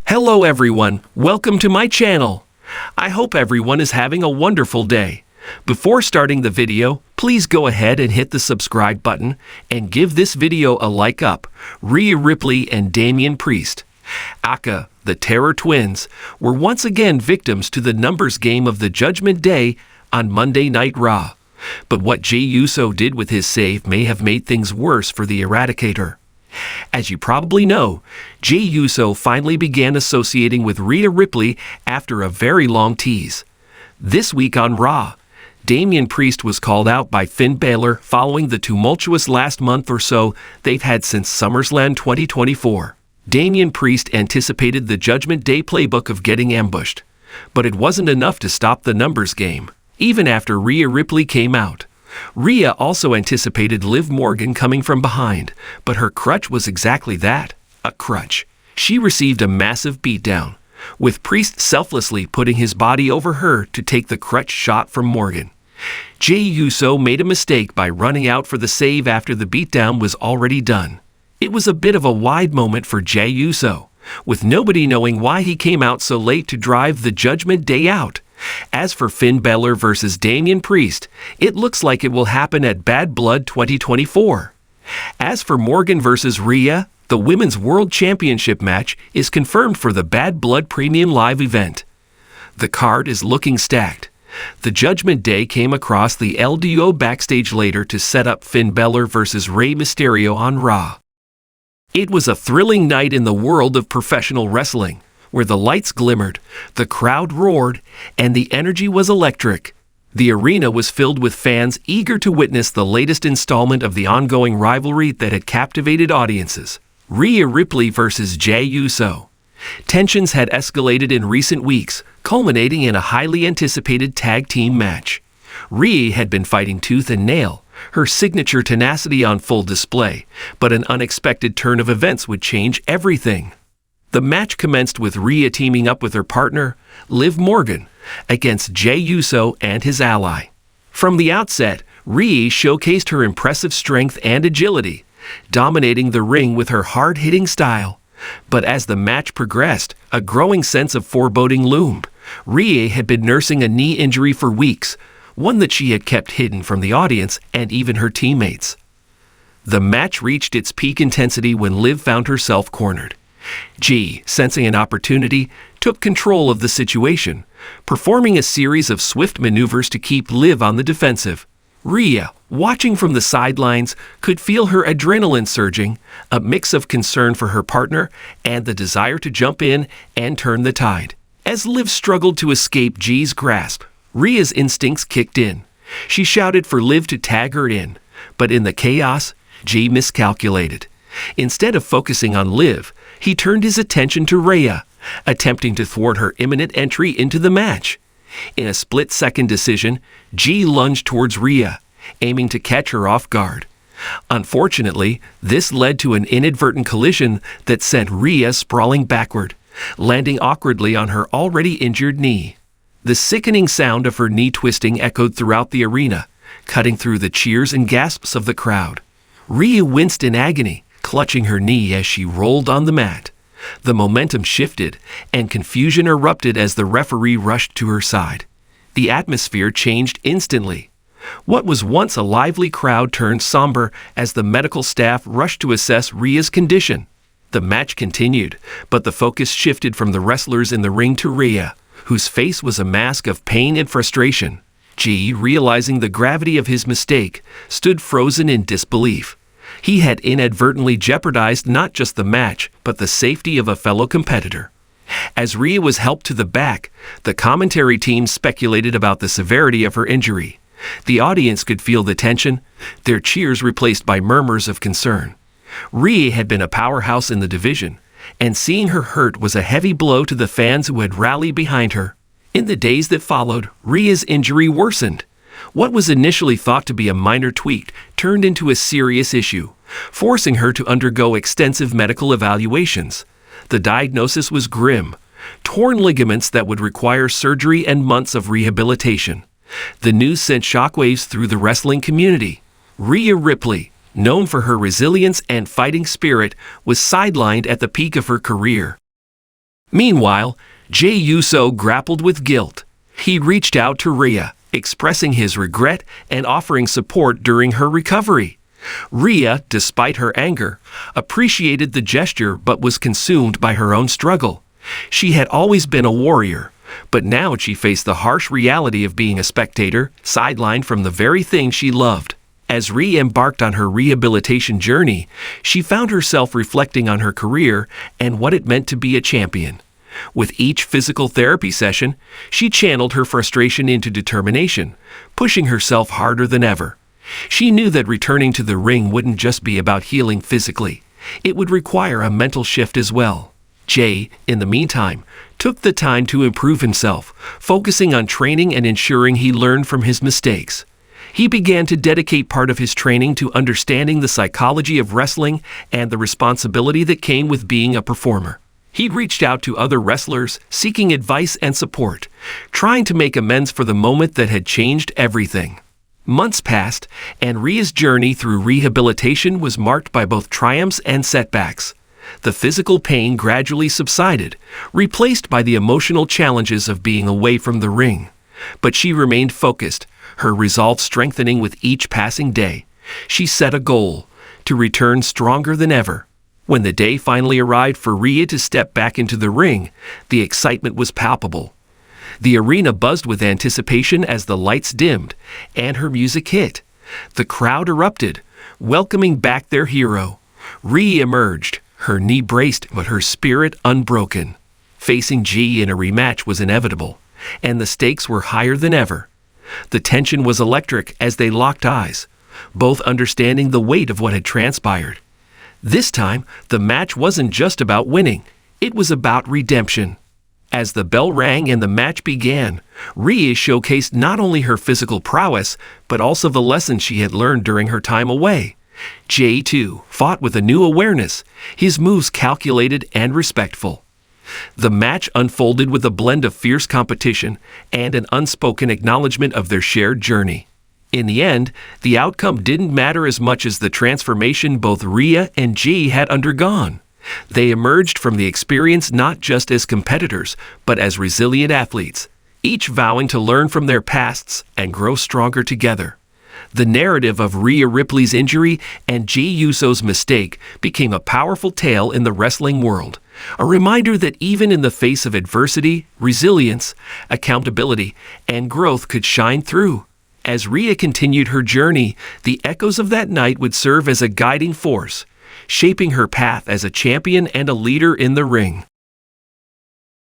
Hello everyone, welcome to my channel. I hope everyone is having a wonderful day. Before starting the video, please go ahead and hit the subscribe button and give this video a like up. Rhea Ripley and Damian Priest, aka the Terror Twins, were once again victims to the numbers game of the Judgment Day on Monday Night Raw. But what Jey Uso did with his save may have made things worse for the Eradicator. As you probably know, Jey Uso finally began associating with Rhea Ripley after a very long tease. This week on Raw, Damian Priest was called out by Finn Balor following the tumultuous last month or so they've had since SummerSlam 2024. Damian Priest anticipated the Judgment Day playbook of getting ambushed, but it wasn't enough to stop the numbers game, even after Rhea Ripley came out. Rhea also anticipated Liv Morgan coming from behind, but her crutch was exactly that, a crutch. She received a massive beatdown, with Priest selflessly putting his body over her to take the crutch shot from Morgan. Jey Uso made a mistake by running out for the save after the beatdown was already done. It was a bit of a wide moment for Jey Uso, with nobody knowing why he came out so late to drive the Judgment Day out. As for Finn Balor versus Damian Priest, it looks like it will happen at Bad Blood 2024. As for Morgan versus Rhea, the Women's World Championship match is confirmed for the Bad Blood Premium Live event. The card is looking stacked. The Judgment Day came across the LDO backstage later to set up Finn Balor versus Rey Mysterio on Raw. It was a thrilling night in the world of professional wrestling, where the lights glimmered, the crowd roared, and the energy was electric. The arena was filled with fans eager to witness the latest installment of the ongoing rivalry that had captivated audiences. Rhea Ripley versus Jey Uso. Tensions had escalated in recent weeks, culminating in a highly anticipated tag team match. Rhea had been fighting tooth and nail, her signature tenacity on full display, but an unexpected turn of events would change everything. The match commenced with Rhea teaming up with her partner, Liv Morgan, against Jey Uso and his ally. From the outset, Rhea showcased her impressive strength and agility, dominating the ring with her hard-hitting style. But as the match progressed, a growing sense of foreboding loomed. Rhea had been nursing a knee injury for weeks, one that she had kept hidden from the audience and even her teammates. The match reached its peak intensity when Liv found herself cornered. Jey, sensing an opportunity, took control of the situation, performing a series of swift maneuvers to keep Liv on the defensive. Rhea, watching from the sidelines, could feel her adrenaline surging, a mix of concern for her partner and the desire to jump in and turn the tide. As Liv struggled to escape Jey's grasp, Rhea's instincts kicked in. She shouted for Liv to tag her in, but in the chaos, Jey miscalculated. Instead of focusing on Liv, he turned his attention to Rhea, attempting to thwart her imminent entry into the match. In a split-second decision, Jey lunged towards Rhea, aiming to catch her off guard. Unfortunately, this led to an inadvertent collision that sent Rhea sprawling backward, landing awkwardly on her already injured knee. The sickening sound of her knee twisting echoed throughout the arena, cutting through the cheers and gasps of the crowd. Rhea winced in agony, clutching her knee as she rolled on the mat. The momentum shifted, and confusion erupted as the referee rushed to her side. The atmosphere changed instantly. What was once a lively crowd turned somber as the medical staff rushed to assess Rhea's condition. The match continued, but the focus shifted from the wrestlers in the ring to Rhea, whose face was a mask of pain and frustration. Jey, realizing the gravity of his mistake, stood frozen in disbelief. He had inadvertently jeopardized not just the match, but the safety of a fellow competitor. As Rhea was helped to the back, the commentary team speculated about the severity of her injury. The audience could feel the tension, their cheers replaced by murmurs of concern. Rhea had been a powerhouse in the division, and seeing her hurt was a heavy blow to the fans who had rallied behind her. In the days that followed, Rhea's injury worsened. What was initially thought to be a minor tweak turned into a serious issue, forcing her to undergo extensive medical evaluations. The diagnosis was grim: torn ligaments that would require surgery and months of rehabilitation. The news sent shockwaves through the wrestling community. Rhea Ripley, known for her resilience and fighting spirit, was sidelined at the peak of her career. Meanwhile, Jey Uso grappled with guilt. He reached out to Rhea, expressing his regret and offering support during her recovery. Rhea, despite her anger, appreciated the gesture but was consumed by her own struggle. She had always been a warrior, but now she faced the harsh reality of being a spectator, sidelined from the very thing she loved. As Rhea embarked on her rehabilitation journey, she found herself reflecting on her career and what it meant to be a champion. With each physical therapy session, she channeled her frustration into determination, pushing herself harder than ever. She knew that returning to the ring wouldn't just be about healing physically. It would require a mental shift as well. Jey, in the meantime, took the time to improve himself, focusing on training and ensuring he learned from his mistakes. He began to dedicate part of his training to understanding the psychology of wrestling and the responsibility that came with being a performer. He reached out to other wrestlers, seeking advice and support, trying to make amends for the moment that had changed everything. Months passed, and Rhea's journey through rehabilitation was marked by both triumphs and setbacks. The physical pain gradually subsided, replaced by the emotional challenges of being away from the ring. But she remained focused, her resolve strengthening with each passing day. She set a goal: to return stronger than ever. When the day finally arrived for Rhea to step back into the ring, the excitement was palpable. The arena buzzed with anticipation as the lights dimmed and her music hit. The crowd erupted, welcoming back their hero. Rhea emerged, her knee braced but her spirit unbroken. Facing Jey in a rematch was inevitable, and the stakes were higher than ever. The tension was electric as they locked eyes, both understanding the weight of what had transpired. This time, the match wasn't just about winning, it was about redemption. As the bell rang and the match began, Rhea showcased not only her physical prowess, but also the lessons she had learned during her time away. Jey, too, fought with a new awareness, his moves calculated and respectful. The match unfolded with a blend of fierce competition and an unspoken acknowledgement of their shared journey. In the end, the outcome didn't matter as much as the transformation both Rhea and Jey had undergone. They emerged from the experience not just as competitors, but as resilient athletes, each vowing to learn from their pasts and grow stronger together. The narrative of Rhea Ripley's injury and Jey Uso's mistake became a powerful tale in the wrestling world, a reminder that even in the face of adversity, resilience, accountability, and growth could shine through. As Rhea continued her journey, the echoes of that night would serve as a guiding force, shaping her path as a champion and a leader in the ring.